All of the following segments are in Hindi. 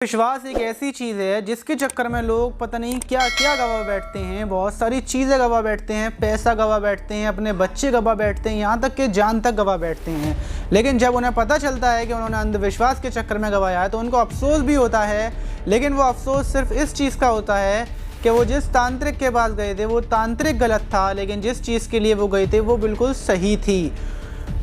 विश्वास एक ऐसी चीज़ है जिसके चक्कर में लोग पता नहीं क्या क्या गवा बैठते हैं। बहुत सारी चीज़ें गवा बैठते हैं, पैसा गवा बैठते हैं, अपने बच्चे गवा बैठते हैं, यहाँ तक कि जान तक गवा बैठते हैं। लेकिन जब उन्हें पता चलता है कि उन्होंने अंधविश्वास के चक्कर में गवाया है तो उनको अफसोस भी होता है। लेकिन वो अफसोस सिर्फ इस चीज़ का होता है कि वो जिस तांत्रिक के पास गए थे वो तांत्रिक गलत था, लेकिन जिस चीज़ के लिए वो गए थे वो बिल्कुल सही थी।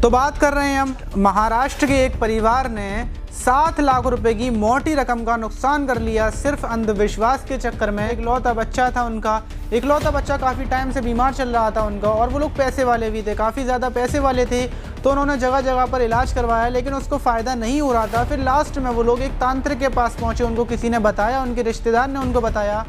तो बात कर रहे हैं हम महाराष्ट्र के एक परिवार ने 7 लाख रुपए की मोटी रकम का नुकसान कर लिया सिर्फ अंधविश्वास के चक्कर में। इकलौता बच्चा था उनका, इकलौता बच्चा काफ़ी टाइम से बीमार चल रहा था उनका, और वो लोग पैसे वाले भी थे, काफ़ी ज़्यादा पैसे वाले थे। तो उन्होंने जगह जगह पर इलाज करवाया लेकिन उसको फ़ायदा नहीं हो रहा था। फिर लास्ट में वो लोग एक तांत्रिक के पास पहुँचे, उनको किसी ने बताया, उनके रिश्तेदार ने उनको बताया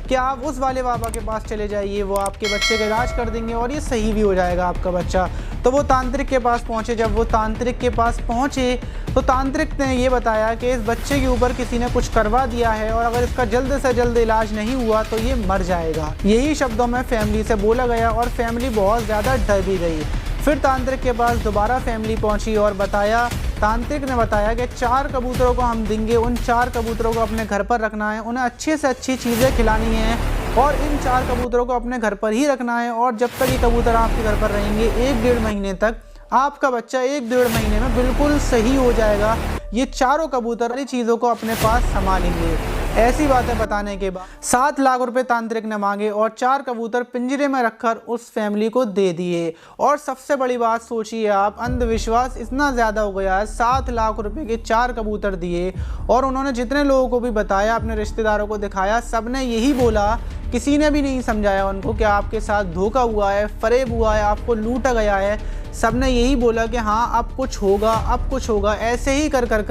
कि आप उस वाले बाबा के पास चले जाइए, वो आपके बच्चे का इलाज कर देंगे और ये सही भी हो जाएगा आपका बच्चा। तो वो तांत्रिक के पास पहुँचे। जब वो तांत्रिक के पास पहुँचे तो तांत्रिक ने ये बताया कि इस बच्चे के ऊपर किसी ने कुछ करवा दिया है और अगर इसका जल्द से जल्द इलाज नहीं हुआ तो ये मर जाएगा। यही शब्दों में फैमिली से बोला गया और फैमिली बहुत ज़्यादा डर भी गई। फिर तांत्रिक के पास दोबारा फैमिली पहुंची और बताया, तांत्रिक ने बताया कि 4 कबूतरों को हम देंगे, उन 4 कबूतरों को अपने घर पर रखना है, उन्हें अच्छी से अच्छी चीज़ें खिलानी हैं और इन 4 कबूतरों को अपने घर पर ही रखना है। और जब तक ये कबूतर आपके घर पर रहेंगे 1-1.5 महीने तक, आपका बच्चा 1-1.5 महीने में बिल्कुल सही हो जाएगा। ये चारों कबूतर सारी चीज़ों को अपने पास संभालेंगे। ऐसी बातें बताने के बाद 7 लाख रुपए तांत्रिक ने मांगे और 4 कबूतर पिंजरे में रखकर उस फैमिली को दे दिए। और सबसे बड़ी बात सोचिए आप, अंधविश्वास इतना ज़्यादा हो गया है, 7 लाख रुपए के 4 कबूतर दिए और उन्होंने जितने लोगों को भी बताया, अपने रिश्तेदारों को दिखाया, सब ने यही बोला, किसी ने भी नहीं समझाया उनको कि आपके साथ धोखा हुआ है, फरेब हुआ है, आपको लूटा गया है। सब ने यही बोला कि हाँ अब कुछ होगा, अब कुछ होगा। ऐसे ही कर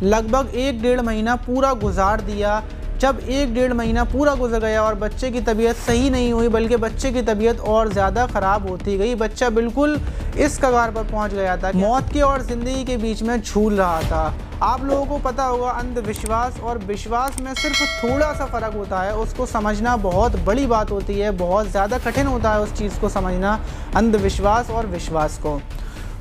लगभग 1-1.5 महीना पूरा गुजार दिया। जब 1-1.5 महीना पूरा गुजर गया और बच्चे की तबीयत सही नहीं हुई बल्कि बच्चे की तबीयत और ज़्यादा ख़राब होती गई। बच्चा बिल्कुल इस कगार पर पहुंच गया था, मौत के और ज़िंदगी के बीच में झूल रहा था। आप लोगों को पता होगा अंधविश्वास और विश्वास में सिर्फ थोड़ा सा फ़र्क होता है, उसको समझना बहुत बड़ी बात होती है, बहुत ज़्यादा कठिन होता है उस चीज़ को समझना, अंधविश्वास और विश्वास को।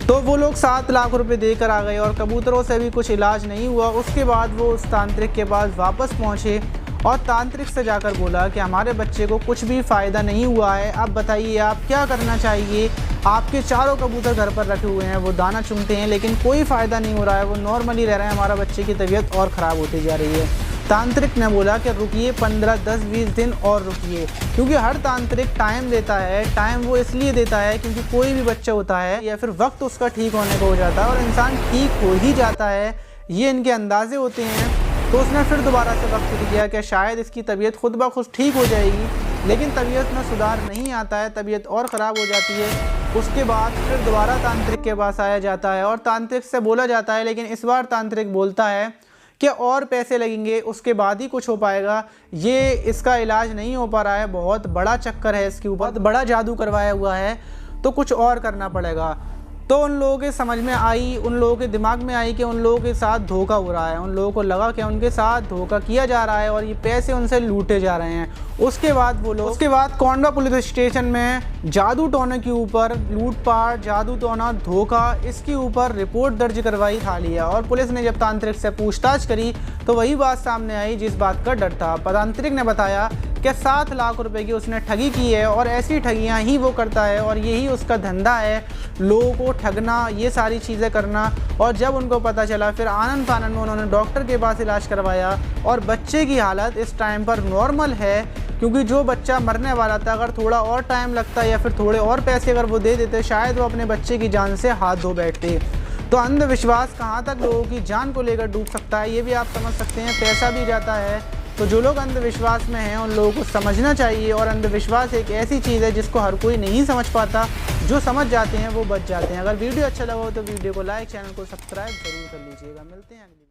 तो वो लोग 7 लाख रुपए देकर आ गए और कबूतरों से भी कुछ इलाज नहीं हुआ। उसके बाद वो उस तांत्रिक के पास वापस पहुँचे और तांत्रिक से जाकर बोला कि हमारे बच्चे को कुछ भी फ़ायदा नहीं हुआ है, अब बताइए आप क्या करना चाहिए। आपके चारों कबूतर घर पर रखे हुए हैं, वो दाना चुनते हैं लेकिन कोई फ़ायदा नहीं हो रहा है, वो नॉर्मली रह रहे हैं, हमारा बच्चे की तबीयत और ख़राब होती जा रही है। तांत्रिक ने बोला कि रुकिए 15, 10, 20 दिन और रुकिए, क्योंकि हर तांत्रिक टाइम देता है। टाइम वो इसलिए देता है क्योंकि कोई भी बच्चा होता है या फिर वक्त उसका ठीक होने को हो जाता है और इंसान ठीक हो ही जाता है, ये इनके अंदाजे होते हैं। तो उसने फिर दोबारा से वक्त दिया कि शायद इसकी तबीयत खुद ब खुद ठीक हो जाएगी, लेकिन तबीयत में सुधार नहीं आता है, तबीयत और ख़राब हो जाती है। उसके बाद फिर दोबारा तांत्रिक के पास आया जाता है और तांत्रिक से बोला जाता है, लेकिन इस बार तांत्रिक बोलता है कि और पैसे लगेंगे, उसके बाद ही कुछ हो पाएगा, ये इसका इलाज नहीं हो पा रहा है, बहुत बड़ा चक्कर है इसके ऊपर, बड़ा जादू करवाया हुआ है, तो कुछ और करना पड़ेगा। तो उन लोगों के समझ में आई, उन लोगों के दिमाग में आई कि उन लोगों के साथ धोखा हो रहा है। उन लोगों को लगा कि उनके साथ धोखा किया जा रहा है और ये पैसे उनसे लूटे जा रहे हैं। उसके बाद वो लोग कोंडवा पुलिस स्टेशन में जादू टोने के ऊपर लूटपाट, जादू टोना, धोखा, इसके ऊपर रिपोर्ट दर्ज करवाई था लिया। और पुलिस ने जब तांत्रिक से पूछताछ करी तो वही बात सामने आई जिस बात का डर था। तांत्रिक ने बताया कि 7 लाख रुपए की उसने ठगी की है और ऐसी ठगियां ही वो करता है और यही उसका धंधा है, लोगों को ठगना, ये सारी चीज़ें करना। और जब उनको पता चला फिर आनंद फानन में उन्होंने डॉक्टर के पास इलाज करवाया और बच्चे की हालत इस टाइम पर नॉर्मल है, क्योंकि जो बच्चा मरने वाला था, अगर थोड़ा और टाइम लगता या फिर थोड़े और पैसे अगर वो दे देते शायद वो अपने बच्चे की जान से हाथ धो बैठते। तो अंधविश्वास कहाँ तक लोगों की जान को लेकर डूब सकता है ये भी आप समझ सकते हैं, पैसा भी जाता है। तो जो लोग अंधविश्वास में हैं उन लोगों को समझना चाहिए। और अंधविश्वास एक ऐसी चीज़ है जिसको हर कोई नहीं समझ पाता, जो समझ जाते हैं वो बच जाते हैं। अगर वीडियो अच्छा लगा हो तो वीडियो को लाइक, चैनल को सब्सक्राइब जरूर कर लीजिएगा। मिलते हैं अगली